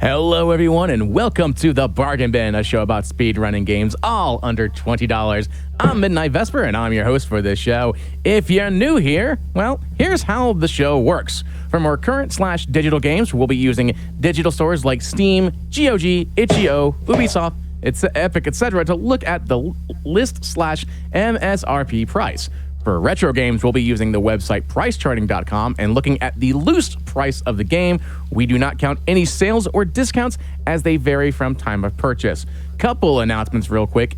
Hello, everyone, and welcome to The Bargain Bin, a show about speedrunning games all under $20. I'm Midnight Vesper, and I'm your host for this show. If you're new here, well, here's how the show works. For more current/digital games, we'll be using digital stores like Steam, GOG, itch.io, Ubisoft, Epic, etc. to look at the list/MSRP price. For retro games, we'll be using the website pricecharting.com and looking at the loose price of the game. We do not count any sales or discounts as they vary from time of purchase. Couple announcements real quick.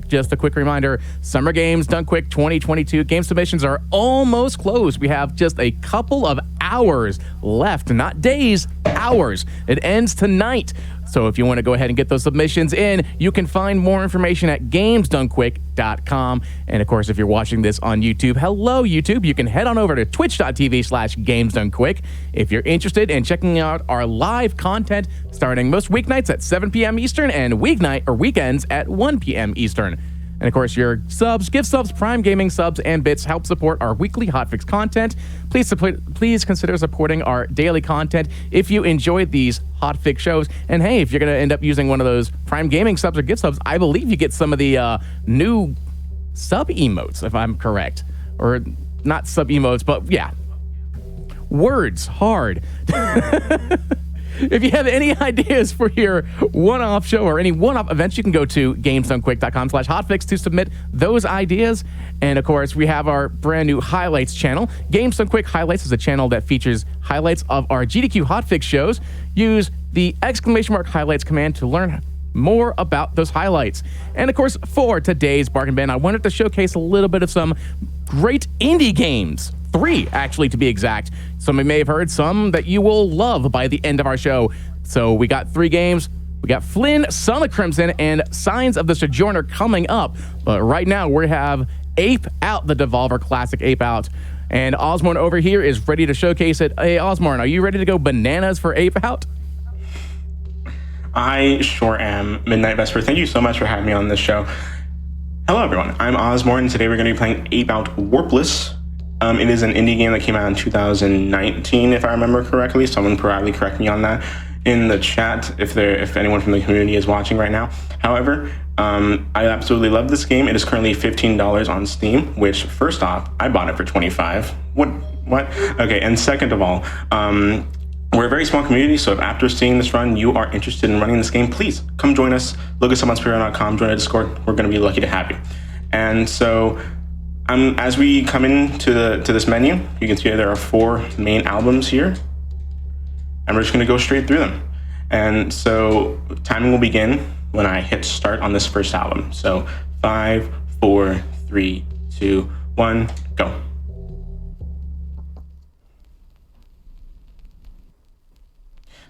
Just a quick reminder, Summer Games Done Quick 2022 game submissions are almost closed. We have just a couple of hours left, not days, hours. It ends tonight. So if you want to go ahead and get those submissions in, you can find more information at gamesdonequick.com. And of course, if you're watching this on YouTube, hello YouTube, you can head on over to twitch.tv/gamesdonequick. If you're interested in checking out our live content starting most weeknights at 7 p.m. Eastern and weekends at 1 p.m. Eastern. And of course, your subs, gift subs, Prime Gaming subs, and bits help support our weekly hotfix content. Please consider supporting our daily content if you enjoyed these hotfix shows. And hey, if you're going to end up using one of those Prime Gaming subs or gift subs, I believe you get some of the new sub emotes, if I'm correct. Or not sub emotes, but yeah. Words, hard. If you have any ideas for your one-off show or any one-off events, you can go to gamesdonequick.com/hotfix to submit those ideas. And of course, we have our brand new highlights channel. Games Done Quick Highlights is a channel that features highlights of our GDQ Hotfix shows. Use the !highlights command to learn more about those highlights. And of course, for today's Bargain Bin, I wanted to showcase a little bit of some great indie games. 3, actually, to be exact. Some you may have heard, some that you will love by the end of our show. So we got 3 games. We got Flynn, Son of Crimson, and Signs of the Sojourner coming up. But right now, we have Ape Out, the Devolver classic Ape Out. And Osborne over here is ready to showcase it. Hey, Osborne, are you ready to go bananas for Ape Out? I sure am, Midnight Vesper. Thank you so much for having me on this show. Hello, everyone. I'm Osborne. Today, we're going to be playing Ape Out Warpless. It is an indie game that came out in 2019, if I remember correctly. Someone probably correct me on that in the chat if anyone from the community is watching right now. However, I absolutely love this game. It is currently $15 on Steam, which first off, I bought it for $25. What? Okay, and second of all, we're a very small community, so if after seeing this run, you are interested in running this game, please come join us. Look us up on Spirit.com, join our Discord. We're going to be lucky to have you. And so, as we come into this menu, you can see there are 4 main albums here, and we're just going to go straight through them. And so timing will begin when I hit start on this first album. So 5, 4, 3, 2, 1, go.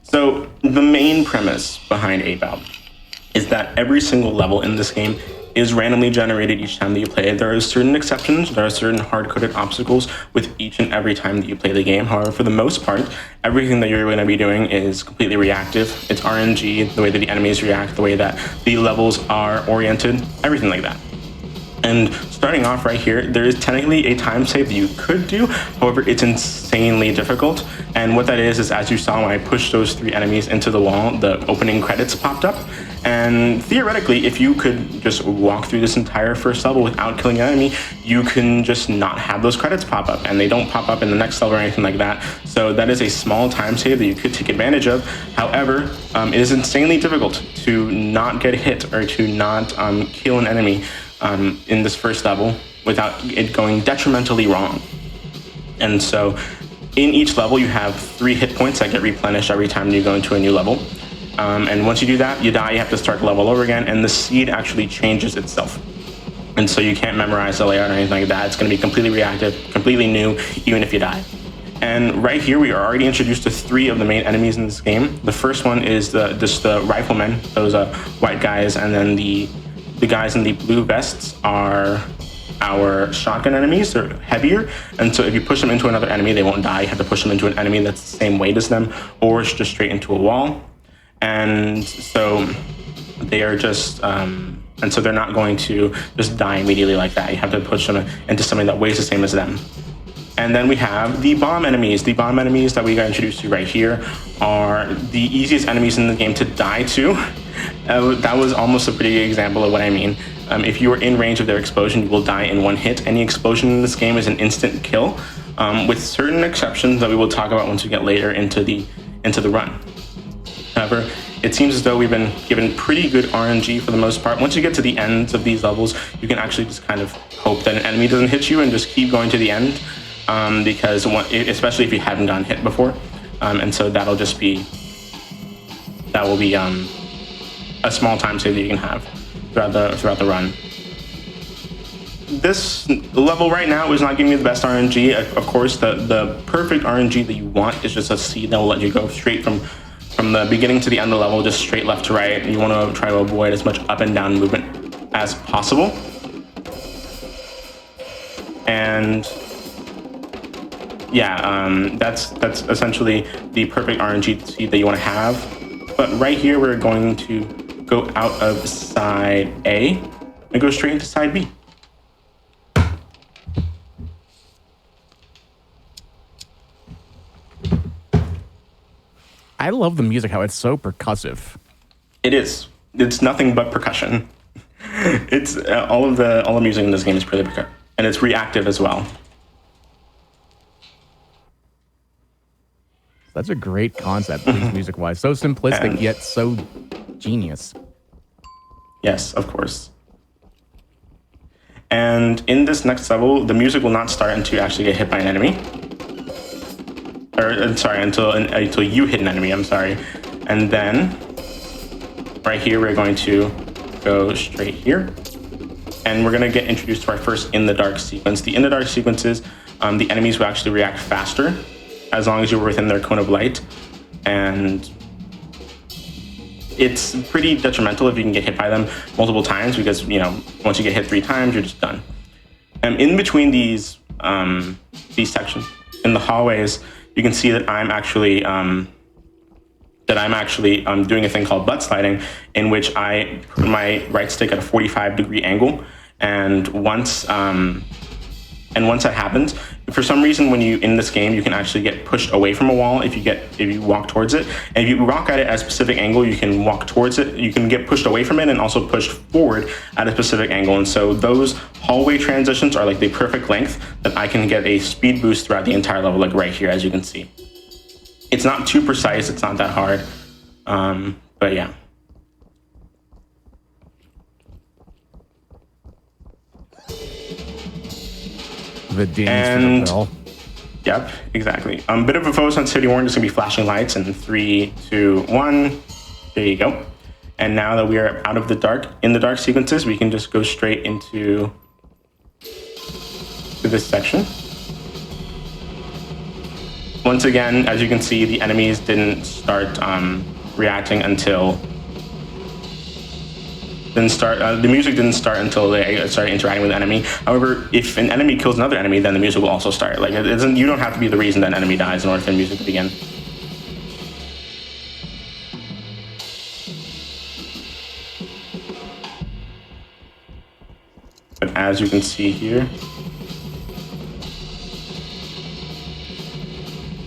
So the main premise behind Ape Out is that every single level in this game is randomly generated each time that you play it. There are certain exceptions, there are certain hard-coded obstacles with each and every time that you play the game. However, for the most part, everything that you're going to be doing is completely reactive. It's RNG, the way that the enemies react, the way that the levels are oriented, everything like that. And starting off right here, there is technically a time save that you could do. However, it's insanely difficult. And what that is as you saw when I pushed those 3 enemies into the wall, the opening credits popped up. And theoretically, if you could just walk through this entire first level without killing an enemy, you can just not have those credits pop up. And they don't pop up in the next level or anything like that. So that is a small time save that you could take advantage of. However, it is insanely difficult to not get hit or to not kill an enemy in this first level without it going detrimentally wrong. And so in each level, you have 3 hit points that get replenished every time you go into a new level. And once you do that, you die, you have to start the level over again, and the seed actually changes itself. And so you can't memorize the layout or anything like that. It's going to be completely reactive, completely new, even if you die. And right here, we are already introduced to 3 of the main enemies in this game. The first one is just the riflemen, those white guys, and then the guys in the blue vests are our shotgun enemies. They're heavier, and so if you push them into another enemy, they won't die. You have to push them into an enemy that's the same weight as them, or just straight into a wall. And so they are just, and so they're not going to just die immediately like that. You have to push them into something that weighs the same as them. And then we have the bomb enemies. The bomb enemies that we got introduced to right here are the easiest enemies in the game to die to. That was almost a pretty good example of what I mean. If you are in range of their explosion, you will die in one hit. Any explosion in this game is an instant kill, with certain exceptions that we will talk about once we get later into the run. However, it seems as though we've been given pretty good RNG for the most part. Once you get to the ends of these levels, you can actually just kind of hope that an enemy doesn't hit you and just keep going to the end, because especially if you haven't gotten hit before, and so that will be a small time save that you can have throughout the run. This level right now is not giving you the best RNG. Of course, the perfect RNG that you want is just a seed that will let you go straight from the beginning to the end of the level, just straight left to right. You want to try to avoid as much up and down movement as possible. And yeah, that's essentially the perfect RNG seed that you want to have. But right here, we're going to go out of side A and go straight into side B. I love the music, how it's so percussive. It is. It's nothing but percussion. It's all the music in this game is pretty percussive, and it's reactive as well. That's a great concept, music-wise. So simplistic, yet so genius. Yes, of course. And in this next level, the music will not start until you actually get hit by an enemy. Until you hit an enemy, I'm sorry. And then, right here, we're going to go straight here. And we're going to get introduced to our first In the Dark sequence. The In the Dark sequences, the enemies will actually react faster as long as you're within their cone of light. And it's pretty detrimental if you can get hit by them multiple times, because, once you get hit 3 times, you're just done. And in between these sections, in the hallways, you can see that I'm actually doing a thing called butt sliding, in which I put my right stick at a 45-degree angle, and once that happens, for some reason, when you in this game, you can actually get pushed away from a wall if you walk towards it. And if you walk at it at a specific angle, you can walk towards it. You can get pushed away from it and also pushed forward at a specific angle. And so those hallway transitions are like the perfect length that I can get a speed boost throughout the entire level, like right here, as you can see. It's not too precise. It's not that hard. But yeah. The dings for the bell. Yep, exactly. Bit of a photosensitivity warning. There's gonna be flashing lights in 3, 2, 1. There you go. And now that we are out of the dark, in the dark sequences, we can just go straight into this section. Once again, as you can see, the enemies didn't start reacting until the music didn't start until they started interacting with the enemy. However, if an enemy kills another enemy, then the music will also start. Like, you don't have to be the reason that an enemy dies in order for the music to begin. But as you can see here,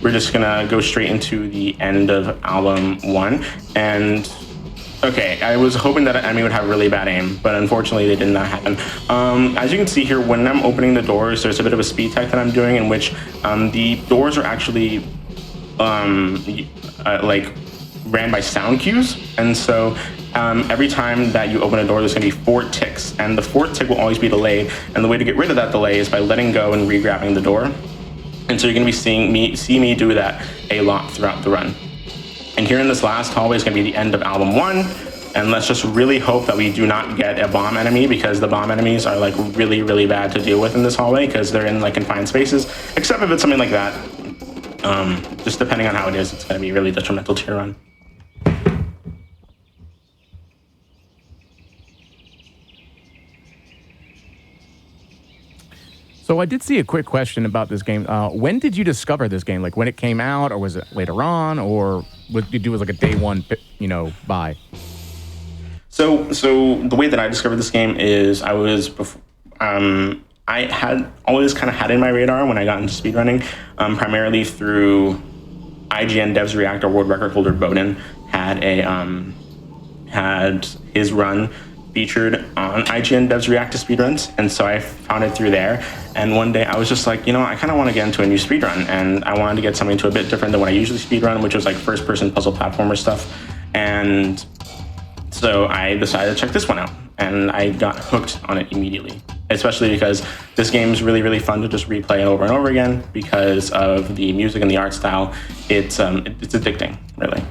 we're just gonna go straight into the end of album 1. And okay, I was hoping that an enemy would have really bad aim, but unfortunately, it did not happen. As you can see here, when I'm opening the doors, there's a bit of a speed tech that I'm doing, in which the doors are actually like ran by sound cues. And so every time that you open a door, there's gonna be 4 ticks, and the 4th tick will always be delayed. And the way to get rid of that delay is by letting go and re-grabbing the door. And so you're gonna be see me do that a lot throughout the run. And here in this last hallway is gonna be the end of album 1. And let's just really hope that we do not get a bomb enemy, because the bomb enemies are like really, really bad to deal with in this hallway, because they're in like confined spaces. Except if it's something like that. Just depending on how it is, it's gonna be really detrimental to your run. So I did see a quick question about this game. When did you discover this game? Like when it came out, or was it later on, or did you do it like a day one, buy? So the way that I discovered this game is I was I had always kind of had in my radar when I got into speedrunning, primarily through IGN Devs Reactor world record holder Bowden had his run featured on IGN Devs React to speedruns, and so I found it through there. And one day I was just like, I kind of want to get into a new speedrun, and I wanted to get something to a bit different than what I usually speedrun, which was like first-person puzzle platformer stuff. And so I decided to check this one out, and I got hooked on it immediately, especially because this game is really, really fun to just replay it over and over again because of the music and the art style. It's addicting, really.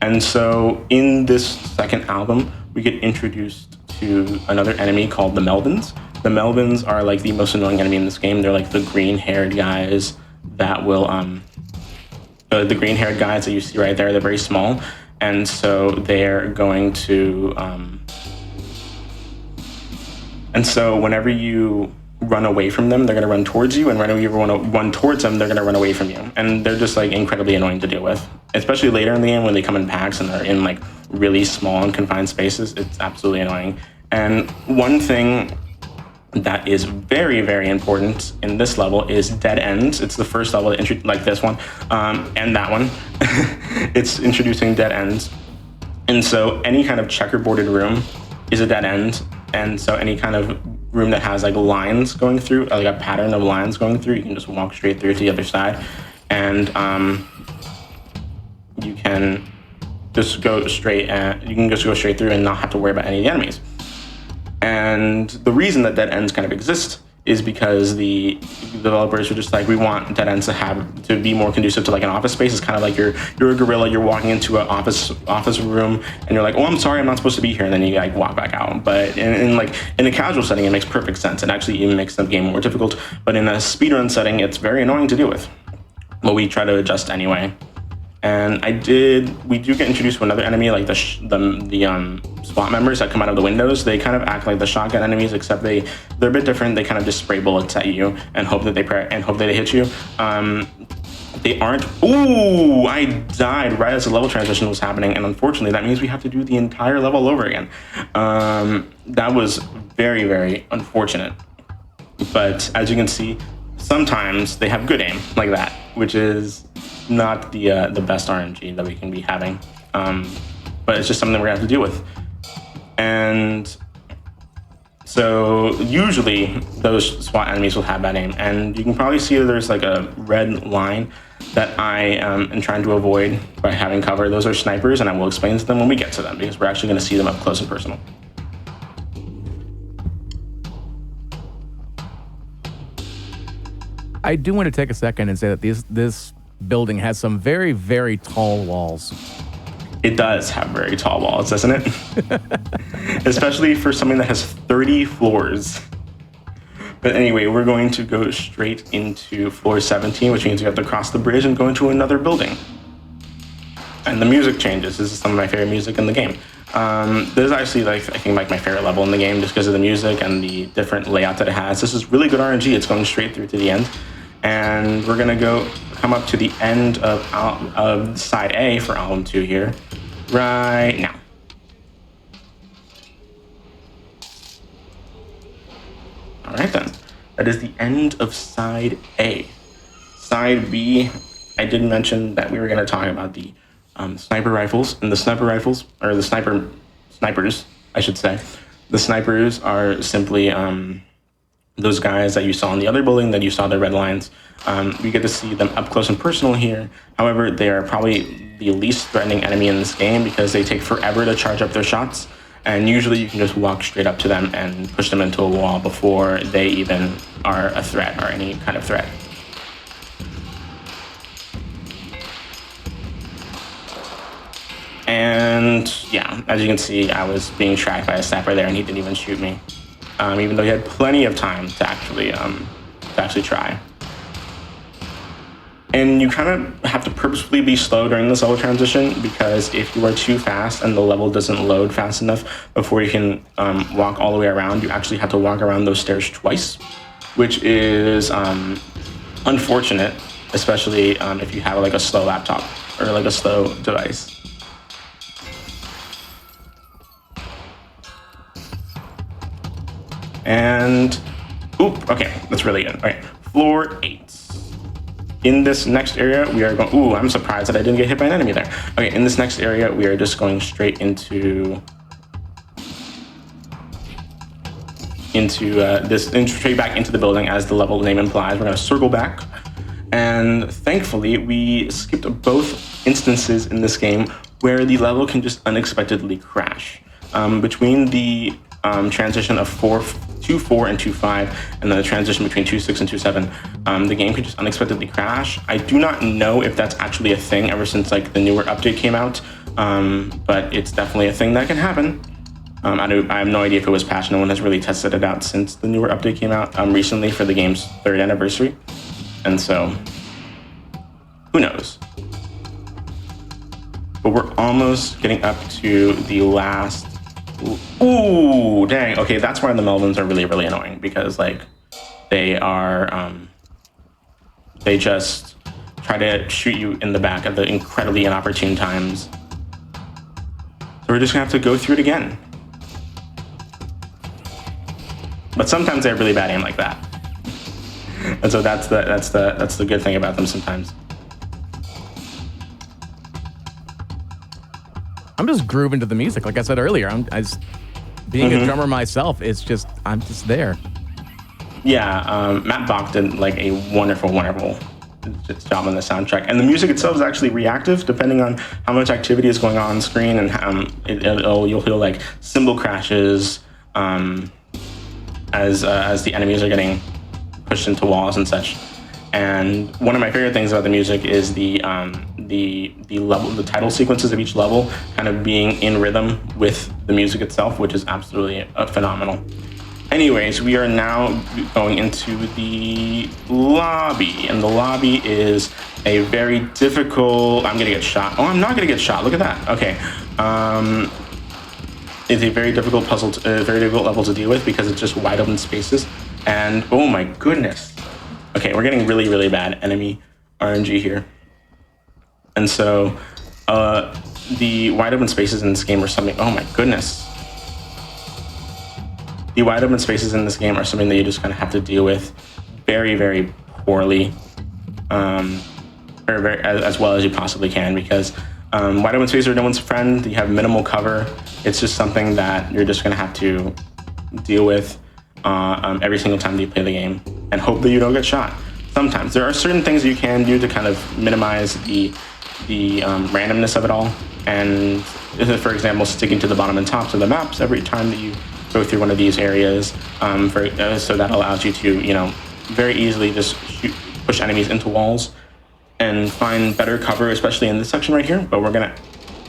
And so in this second album, we get introduced to another enemy called the Melvins. The Melvins are like the most annoying enemy in this game. They're like the green-haired guys that will, the green-haired guys that you see right there, they're very small. And so they're going to, and so whenever you run away from them, they're going to run towards you, and whenever you want to run towards them, they're going to run away from you. And they're just like incredibly annoying to deal with, especially later in the game when they come in packs and they're in like really small and confined spaces. It's absolutely annoying. And one thing that is very, very important in this level is dead ends. It's the first level like this one, and that one. It's introducing dead ends. And so any kind of checkerboarded room is a dead end. And so any kind of room that has like lines going through, like a pattern of lines going through, you can just walk straight through to the other side. And you can just go straight through and not have to worry about any of the enemies. And the reason that dead ends kind of exist is because the developers are just like, we want dead ends to be more conducive to like an office space. It's kind of like you're a gorilla, you're walking into an office room, and you're like, oh, I'm sorry, I'm not supposed to be here, and then you like walk back out. But in a casual setting, it makes perfect sense. It actually even makes the game more difficult. But in a speedrun setting, it's very annoying to deal with. But we try to adjust anyway. And we do get introduced to another enemy, like the SWAT members that come out of the windows. They kind of act like the shotgun enemies, except they're a bit different. They kind of just spray bullets at you and hope that they hit you. They aren't. Ooh, I died right as the level transition was happening, and unfortunately, that means we have to do the entire level over again. That was very, very unfortunate. But as you can see, sometimes they have good aim like that, which is not the best RNG that we can be having, but it's just something we're gonna have to deal with. And so usually those SWAT enemies will have bad aim, and you can probably see that there's like a red line that I am trying to avoid by having cover. Those are snipers, and I will explain to them when we get to them, because we're actually gonna see them up close and personal. I do want to take a second and say that this building has some very, very tall walls. It does have very tall walls, doesn't it? Especially for something that has 30 floors. But anyway, we're going to go straight into floor 17, which means we have to cross the bridge and go into another building. And the music changes. This is some of my favorite music in the game. This is actually, I think, my favorite level in the game just because of the music and the different layout that it has. This is really good RNG. It's going straight through to the end. And we're going to come up to the end of side A for album 2 here right now. All right, then. That is the end of side A. Side B, I did mention that we were going to talk about the sniper rifles. And the sniper rifles, or the snipers, I should say. The snipers are simply those guys that you saw in the other building, that you saw the red lines. We get to see them up close and personal here. However, they are probably the least threatening enemy in this game because they take forever to charge up their shots. And usually you can just walk straight up to them and push them into a wall before they even are a threat or any kind of threat. And yeah, as you can see, I was being tracked by a sniper there and he didn't even shoot me. Even though he had plenty of time to actually try. And you kind of have to purposefully be slow during this level transition, because if you are too fast and the level doesn't load fast enough before you can walk all the way around, you actually have to walk around those stairs twice, which is unfortunate, especially if you have like a slow laptop or like a slow device. And Oop, okay, that's really good. All right, floor 8. In this next area, we are going, ooh, I'm surprised that I didn't get hit by an enemy there. Okay, in this next area, we are just going straight into straight back into the building as the level name implies. We're gonna circle back. And thankfully, we skipped both instances in this game where the level can just unexpectedly crash. Between the transition of 2.4 and 2.5, and then the transition between 2.6 and 2.7, the game can just unexpectedly crash. I do not know if that's actually a thing ever since like the newer update came out, but it's definitely a thing that can happen. I have no idea if it was patched. No one has really tested it out since the newer update came out recently for the game's 3rd anniversary. And so, who knows? But we're almost getting up to the last. Ooh, dang. Okay, that's why the Melvins are really, really annoying, because like they are, they just try to shoot you in the back at the incredibly inopportune times. So we're just gonna have to go through it again. But sometimes they have really bad aim like that. And so that's the good thing about them sometimes. I'm just grooving to the music. Like I said earlier, being a drummer myself, I'm just there. Yeah, Matt Bach did like a wonderful job on the soundtrack. And the music itself is actually reactive depending on how much activity is going on screen, and you'll feel like cymbal crashes as the enemies are getting pushed into walls and such. And one of my favorite things about the music is the title sequences of each level kind of being in rhythm with the music itself, which is absolutely phenomenal. Anyways, we are now going into the lobby, and the lobby is a very difficult. I'm gonna get shot. Oh, I'm not gonna get shot. Look at that. Okay. It's a very difficult very difficult level to deal with because it's just wide open spaces. And oh my goodness. Okay, we're getting really, really bad enemy RNG here. And so the wide open spaces in this game are something, oh my goodness. The wide open spaces in this game are something that you just kind of have to deal with very, very poorly, as well as you possibly can, because wide open spaces are no one's friend. You have minimal cover. It's just something that you're just gonna have to deal with every single time that you play the game, and hope that you don't get shot. Sometimes there are certain things you can do to kind of minimize the randomness of it all, and for example, sticking to the bottom and tops of the maps every time that you go through one of these areas, so that allows you to very easily just push enemies into walls and find better cover, especially in this section right here. But we're gonna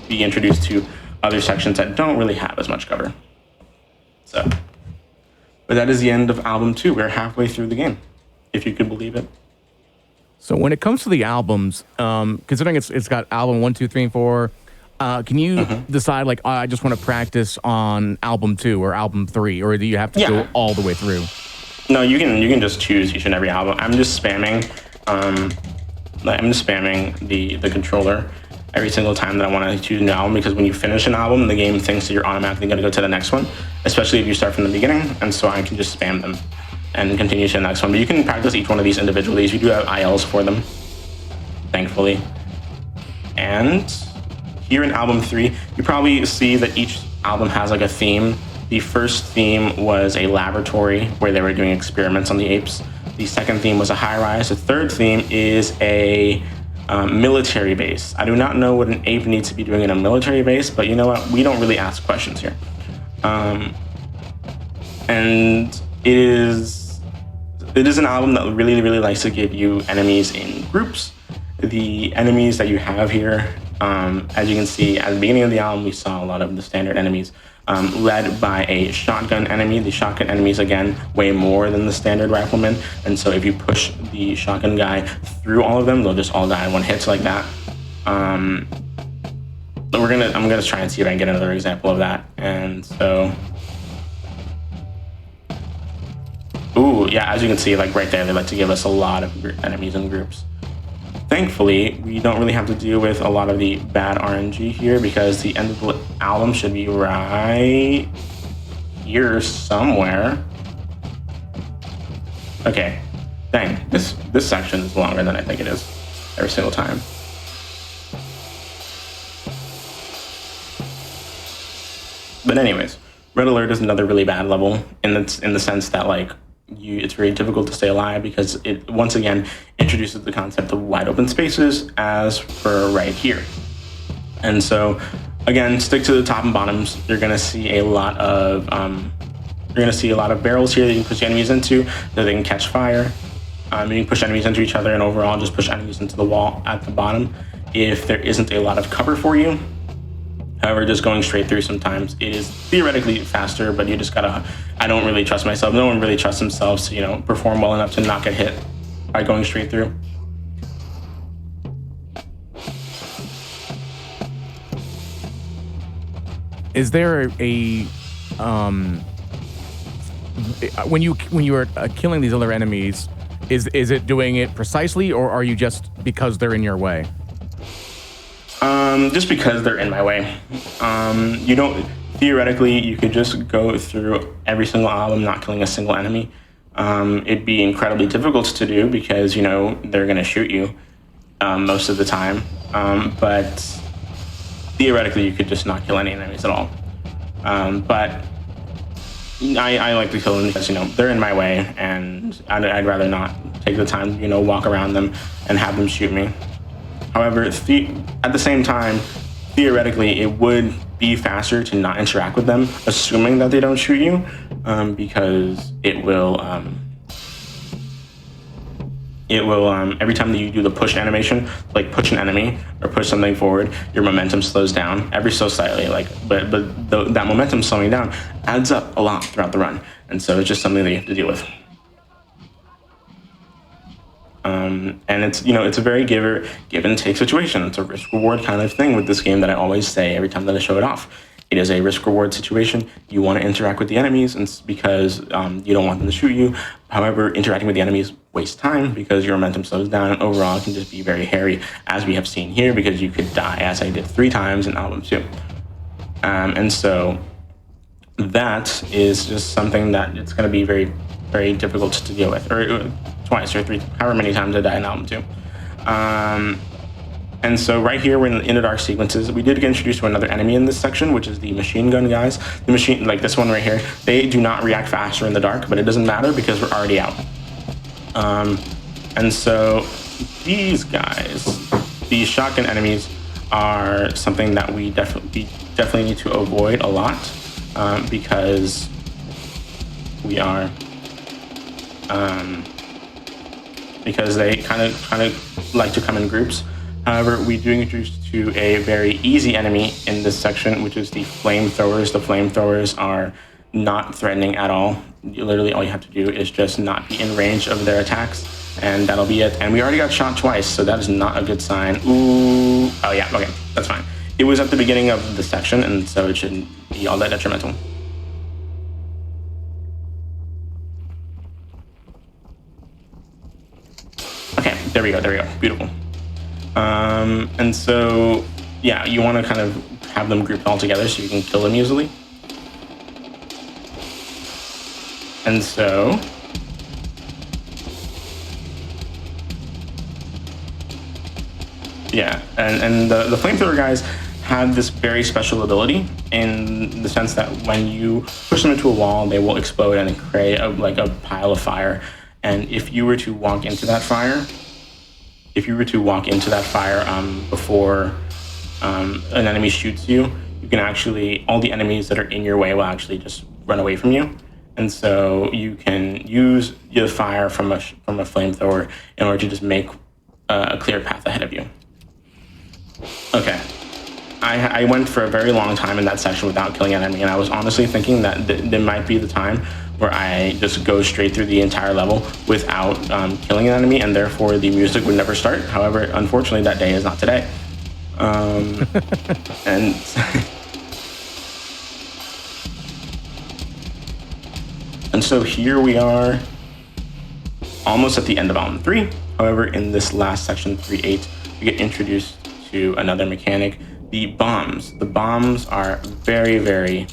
be introduced to other sections that don't really have as much cover. So. But that is the end of album 2. We're halfway through the game, if you could believe it. So when it comes to the albums, considering it's got album 1, 2, 3, and 4, can you decide like, I just want to practice on album 2 or album 3, or do you have to go all the way through? No, you can just choose each and every album. I'm just spamming the controller every single time that I want to choose an album, because when you finish an album, the game thinks that you're automatically going to go to the next one, especially if you start from the beginning. And so I can just spam them and continue to the next one. But you can practice each one of these individually. You do have ILs for them, thankfully. And here in album 3, you probably see that each album has like a theme. The first theme was a laboratory where they were doing experiments on the apes. The second theme was a high-rise. The third theme is a military base. I do not know what an ape needs to be doing in a military base, but you know what? We don't really ask questions here. And it is an album that really, really likes to give you enemies in groups. The enemies that you have here, as you can see, at the beginning of the album, we saw a lot of the standard enemies, led by a shotgun enemy. The shotgun enemies, again, weigh more than the standard riflemen, and so if you push the shotgun guy through all of them, they'll just all die in one hit like that. I'm gonna try and see if I can get another example of that. And so, ooh, yeah, as you can see, like right there, they like to give us a lot of enemies in groups. Thankfully, we don't really have to deal with a lot of the bad RNG here, because the end of the album should be right here somewhere. Okay, dang, this section is longer than I think it is every single time. But anyways, Red Alert is another really bad level in the sense that like it's very difficult to stay alive because it once again introduces the concept of wide open spaces as for right here. And so again, stick to the top and bottoms. You're gonna see a lot of barrels here that you can push enemies into that they can catch fire. You can push enemies into each other and overall just push enemies into the wall at the bottom if there isn't a lot of cover for you. However, just going straight through sometimes it is theoretically faster, but you just gotta, I don't really trust myself. No one really trusts themselves to, you know, perform well enough to not get hit by going straight through. Is there when you are killing these other enemies, is it doing it precisely, or are you just because they're in your way? Just because they're in my way. You don't, theoretically, you could just go through every single album not killing a single enemy. It'd be incredibly difficult to do because, you know, they're going to shoot you most of the time. But theoretically, you could just not kill any enemies at all. But I like to kill them because, you know, they're in my way, and I'd rather not take the time, you know, walk around them and have them shoot me. However, at the same time, theoretically, it would be faster to not interact with them, assuming that they don't shoot you, because it will every time that you do the push animation, like push an enemy or push something forward, your momentum slows down ever so slightly. But that momentum slowing down adds up a lot throughout the run, and so it's just something that you have to deal with. And it's, you know, it's a very give and take situation. It's a risk reward kind of thing with this game that I always say every time that I show it off. It is a risk reward situation. You want to interact with the enemies, and because you don't want them to shoot you. However, interacting with the enemies wastes time because your momentum slows down, and overall it can just be very hairy, as we have seen here, because you could die, as I did 3 times in album 2. And so that is just something that it's going to be very, very difficult to deal with, or twice or 3, however many times I died in album 2. And so right here, we're in the dark sequences. We did get introduced to another enemy in this section, which is the machine gun guys. The machine, like this one right here, they do not react faster in the dark, but it doesn't matter because we're already out. And so these guys, these shotgun enemies, are something that we definitely need to avoid a lot, because we are, because they kind of like to come in groups. However, we do introduce to a very easy enemy in this section, which is the flamethrowers. The flamethrowers are not threatening at all. Literally, all you have to do is just not be in range of their attacks, and that'll be it. And we already got shot twice, so that is not a good sign. Ooh. Oh, yeah, okay, that's fine. It was at the beginning of the section, and so it shouldn't be all that detrimental. Okay, there we go, beautiful. And so, yeah, you want to kind of have them grouped all together so you can kill them easily. And so, yeah, and the flamethrower guys have this very special ability in the sense that when you push them into a wall, they will explode and create a pile of fire. And if you were to walk into that fire, before an enemy shoots you, you can actually, all the enemies that are in your way will actually just run away from you. And so you can use the fire from a flamethrower in order to just make a clear path ahead of you. Okay. I went for a very long time in that section without killing an enemy, and I was honestly thinking that there might be the time where I just go straight through the entire level without killing an enemy, and therefore the music would never start. However, unfortunately, that day is not today. And and so here we are, almost at the end of album 3. However, in this last section, 3.8, we get introduced to another mechanic, the bombs. The bombs are very, very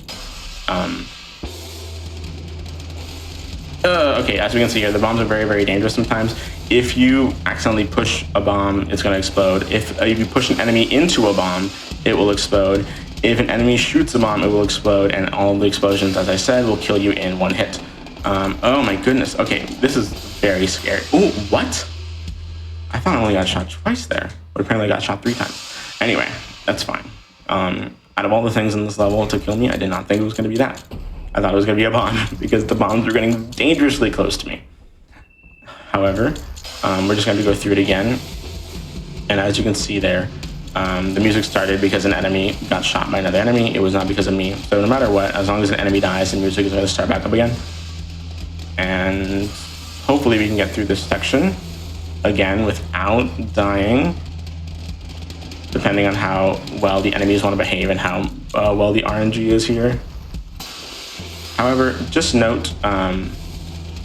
Okay, as we can see here, the bombs are very, very dangerous sometimes. If you accidentally push a bomb, it's going to explode. If you push an enemy into a bomb, it will explode. If an enemy shoots a bomb, it will explode, and all the explosions, as I said, will kill you in one hit. Oh my goodness. Okay, this is very scary. Ooh, what? I thought I only got shot twice there, but apparently I got shot 3 times. Anyway, that's fine. Out of all the things in this level to kill me, I did not think it was going to be that. I thought it was going to be a bomb because the bombs were getting dangerously close to me. However, we're just going to go through it again. And as you can see there, the music started because an enemy got shot by another enemy. It was not because of me. So no matter what, as long as an enemy dies, the music is going to start back up again. And hopefully we can get through this section again without dying, depending on how well the enemies want to behave and how well the RNG is here. However, just note,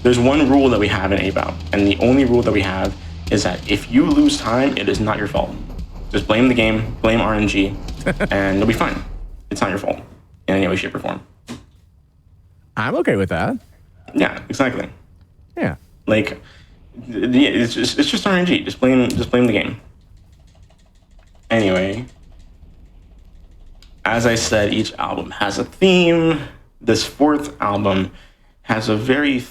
there's one rule that we have in ABAL, and the only rule that we have is that if you lose time, it is not your fault. Just blame the game, blame RNG, and you'll be fine. It's not your fault in any way, shape, or form. I'm okay with that. Yeah, exactly. Yeah. Like, it's just RNG. Just blame the game. Anyway, as I said, each album has a theme. This 4th album has a very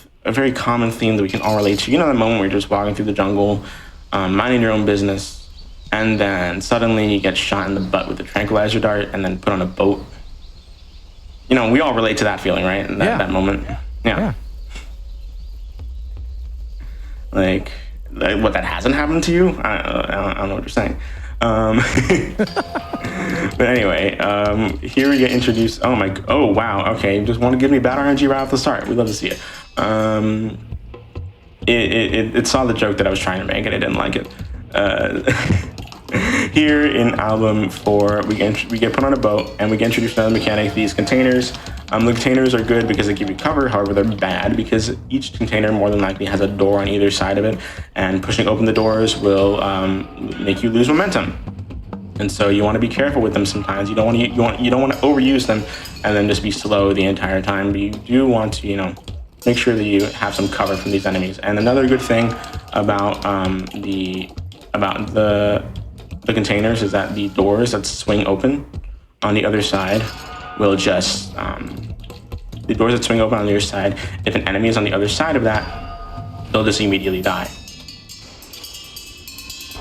common theme that we can all relate to. You know, that moment where you're just walking through the jungle, minding your own business, and then suddenly you get shot in the butt with a tranquilizer dart and then put on a boat. You know, we all relate to that feeling, right? That moment. Yeah. Like, what, that hasn't happened to you? I don't know what you're saying. But anyway, here we get introduced. Oh wow. Okay, you just want to give me bad RNG right off the start. We'd love to see it. It saw the joke that I was trying to make, and it didn't like it. Here in album 4, we get put on a boat, and we get introduced to another mechanic, these containers. The containers are good because they give you cover. However, they're bad because each container more than likely has a door on either side of it, and pushing open the doors will make you lose momentum. And so you want to be careful with them sometimes. You don't want to overuse them and then just be slow the entire time. But you do want to, make sure that you have some cover from these enemies. And another good thing about the containers is that the doors that swing open on the other side will just the doors that swing open on the other side. If an enemy is on the other side of that, they'll just immediately die.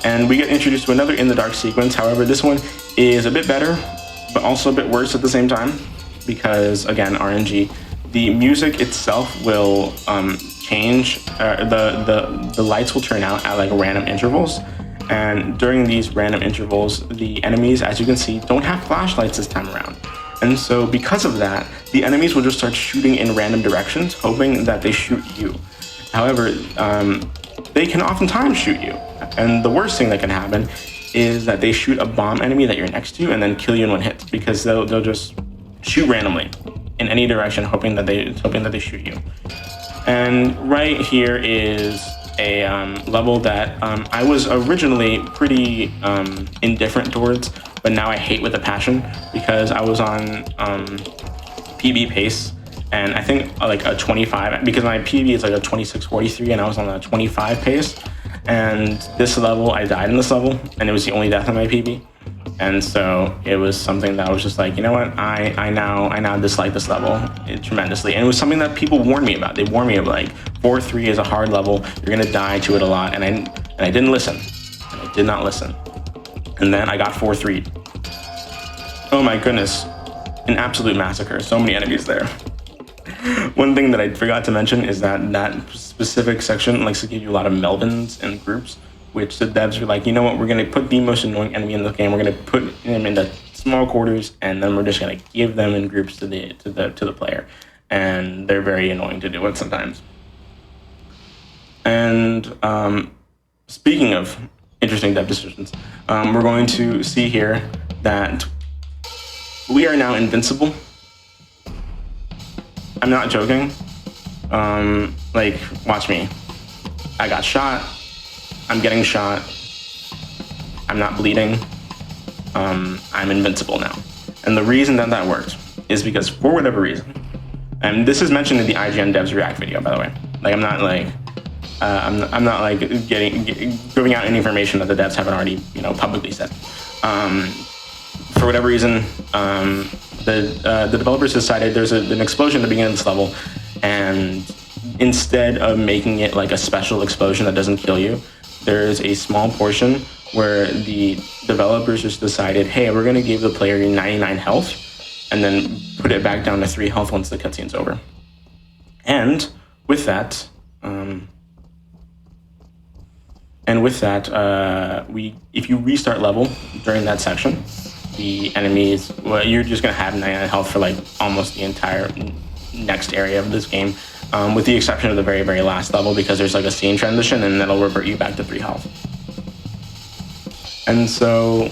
And we get introduced to another In the Dark sequence. However, this one is a bit better, but also a bit worse at the same time, because again, RNG. The music itself will change. The lights will turn out at like random intervals, and during these random intervals, the enemies, as you can see, don't have flashlights this time around. And so because of that, the enemies will just start shooting in random directions, hoping that they shoot you. However, they can oftentimes shoot you. And the worst thing that can happen is that they shoot a bomb enemy that you're next to and then kill you in one hit, because they'll just shoot randomly in any direction, hoping that they shoot you. And right here is a level that I was originally pretty indifferent towards, but now I hate with a passion, because I was on PB pace, and I think like a 25, because my PB is like a 26:43, and I was on a 25 pace. And this level, I died in this level, and it was the only death on my PB. And so it was something that I was just like, you know what, I now dislike this level tremendously. And it was something that people warned me about. They warned me of like 4-3 is a hard level, you're gonna die to it a lot, and I didn't listen. I did not listen. And then I got 4-3. Oh my goodness, an absolute massacre. So many enemies there. One thing that I forgot to mention is that specific section likes to give you a lot of Melvins and groups, which the devs were like, you know what, we're going to put the most annoying enemy in the game, we're going to put them in the small quarters, and then we're just going to give them in groups to the player. And they're very annoying to do it sometimes. And speaking of interesting dev decisions, we're going to see here that we are now invincible. I'm not joking. Like, watch me. I got shot. I'm getting shot. I'm not bleeding. I'm invincible now. And the reason that that worked is because, for whatever reason, and this is mentioned in the IGN devs React video, by the way, Like I'm not like I'm not like giving out any information that the devs haven't already publicly said. For whatever reason, the developers decided there's an explosion at the beginning of this level, and instead of making it like a special explosion that doesn't kill you, there's a small portion where the developers just decided, hey, we're going to give the player 99 health and then put it back down to 3 health once the cutscene's over. And with that, if you restart level during that section, the enemies, well, you're just going to have 99 health for like almost the entire next area of this game, with the exception of the very, very last level, because there's like a scene transition and that'll revert you back to 3 health. And so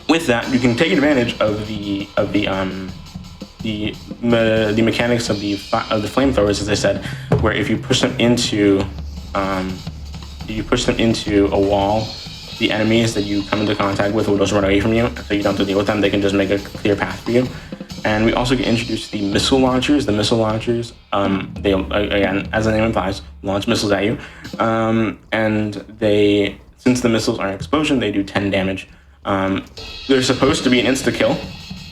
with that, you can take advantage of the mechanics of the flamethrowers, as I said, where if you push them into a wall, the enemies that you come into contact with will just run away from you, so you don't have to deal with them. They can just make a clear path for you. And we also get introduced to the missile launchers. The missile launchers, they, again, as the name implies, launch missiles at you. And they, since the missiles are an explosion, they do 10 damage. They're supposed to be an insta-kill,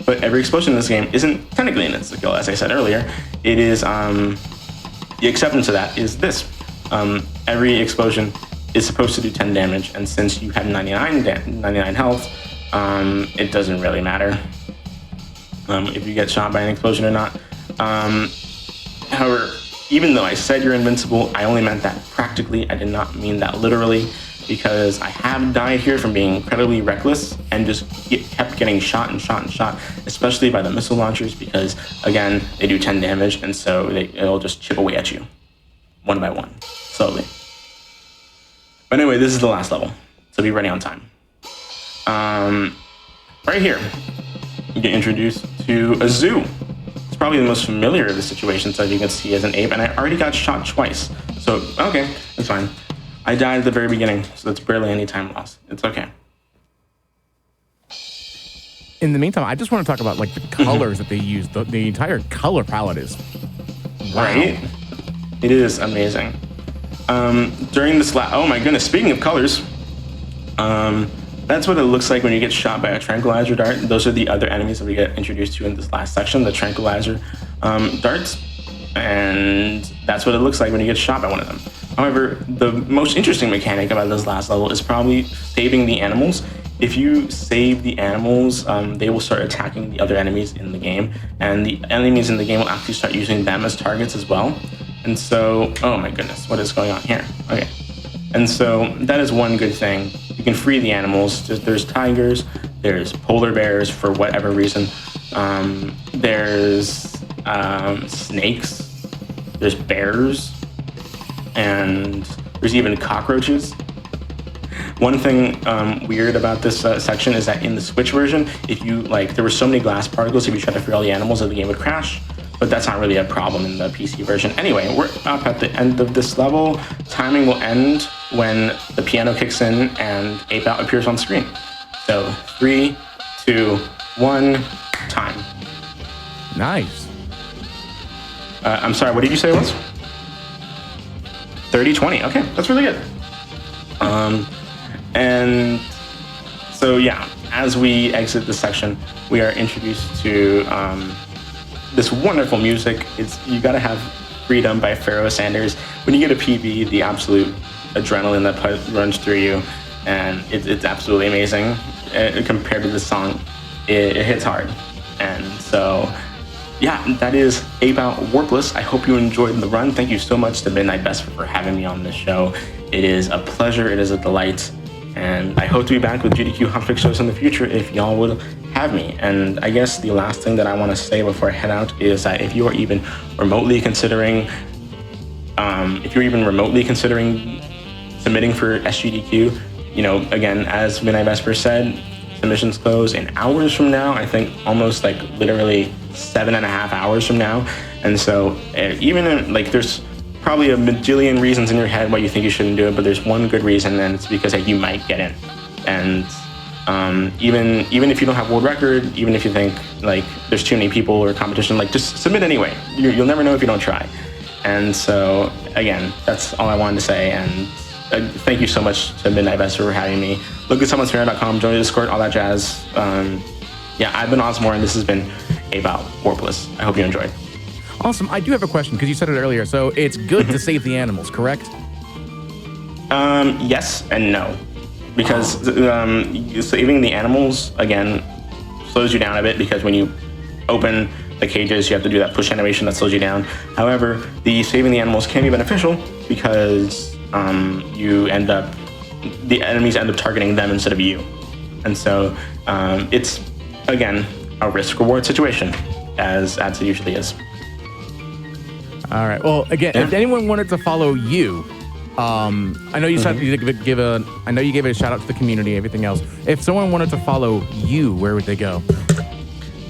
but every explosion in this game isn't technically an insta-kill, as I said earlier. It is, the acceptance of that is this. Every explosion is supposed to do 10 damage, and since you have 99 health, it doesn't really matter if you get shot by an explosion or not. However, even though I said you're invincible, I only meant that practically. I did not mean that literally, because I have died here from being incredibly reckless and just kept getting shot and shot and shot, especially by the missile launchers, because again, they do 10 damage, and so it'll just chip away at you one by one, slowly. But anyway, this is the last level, so be ready on time. Right here, you get introduced to a zoo. It's probably the most familiar of the situations, as you can see, as an ape, and I already got shot twice. So, okay, it's fine. I died at the very beginning, so that's barely any time lost. It's okay. In the meantime, I just want to talk about like the colors that they use. The entire color palette is wow. Right? It is amazing. During this oh my goodness, speaking of colors, that's what it looks like when you get shot by a tranquilizer dart. Those are the other enemies that we get introduced to in this last section, the tranquilizer darts. And that's what it looks like when you get shot by one of them. However, the most interesting mechanic about this last level is probably saving the animals. If you save the animals, they will start attacking the other enemies in the game, and the enemies in the game will actually start using them as targets as well. And so, oh my goodness, what is going on here? Okay. And so that is one good thing. You can free the animals. There's tigers, there's polar bears for whatever reason. There's snakes, there's bears, and there's even cockroaches. One thing weird about this section is that in the Switch version, if you there were so many glass particles, if you tried to free all the animals, that the game would crash. But that's not really a problem in the PC version. Anyway, we're up at the end of this level. Timing will end when the piano kicks in and Ape Out appears on screen. So 3, 2, 1, time. Nice. I'm sorry, what did you say it was? 30-20, okay, that's really good. And so yeah, as we exit this section, we are introduced to this wonderful music. You gotta have Freedom by Pharoah Sanders. When you get a PB, the absolute adrenaline that runs through you, and it's absolutely amazing. Compared to this song, it hits hard. And so yeah, that is Ape Out Warpless. I hope you enjoyed the run. Thank you so much to Midnight Vesper for having me on this show. It is a pleasure, it is a delight, and I hope to be back with GDQ Hotfix shows in the future if y'all would have me. And I guess the last thing that I want to say before I head out is that if you are even remotely considering submitting for SGDQ, again, as Midnight Vesper said, submissions close in hours from now. I think almost literally 7.5 hours from now. And so even there's probably a bajillion reasons in your head why you think you shouldn't do it, but there's one good reason, and it's because you might get in. And even if you don't have world record, even if you think there's too many people or competition, just submit anyway. You'll never know if you don't try. And so, again, that's all I wanted to say. And thank you so much to Midnight Vesper for having me. Look at summonsphere.com, join the Discord, all that jazz. Yeah, I've been Osmore, and this has been About Warpless. I hope you enjoyed. Awesome. I do have a question, because you said it earlier. So it's good to save the animals, correct? Yes and no. Because saving the animals, again, slows you down a bit, because when you open the cages, you have to do that push animation that slows you down. However, the saving the animals can be beneficial, because the enemies end up targeting them instead of you. And so it's, again, a risk-reward situation, as it usually is. All right. Well, again, if anyone wanted to follow you, I know you said you I know you gave it a shout out to the community, everything else. If someone wanted to follow you, where would they go?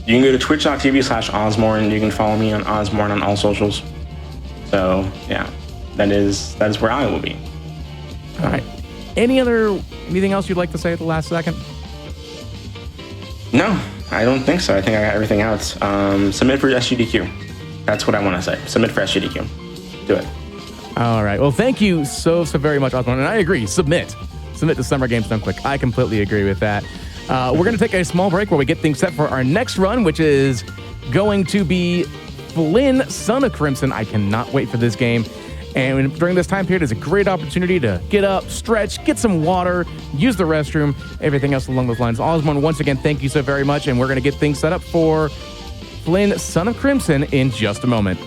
You can go to twitch.tv/Osmorn. You can follow me on Osmorn on all socials. So yeah, that is where I will be. All right. Anything else you'd like to say at the last second? No, I don't think so. I think I got everything out. Submit for SGDQ. That's what I want to say. Submit for SGDQ. Do it. All right. Well, thank you so very much, Osmond. And I agree. Submit to Summer Games Done Quick. I completely agree with that. We're going to take a small break where we get things set for our next run, which is going to be Flynn, Son of Crimson. I cannot wait for this game. And during this time period is a great opportunity to get up, stretch, get some water, use the restroom, everything else along those lines. Osmond, once again, thank you so very much. And we're going to get things set up for Flynn, Son of Crimson in just a moment.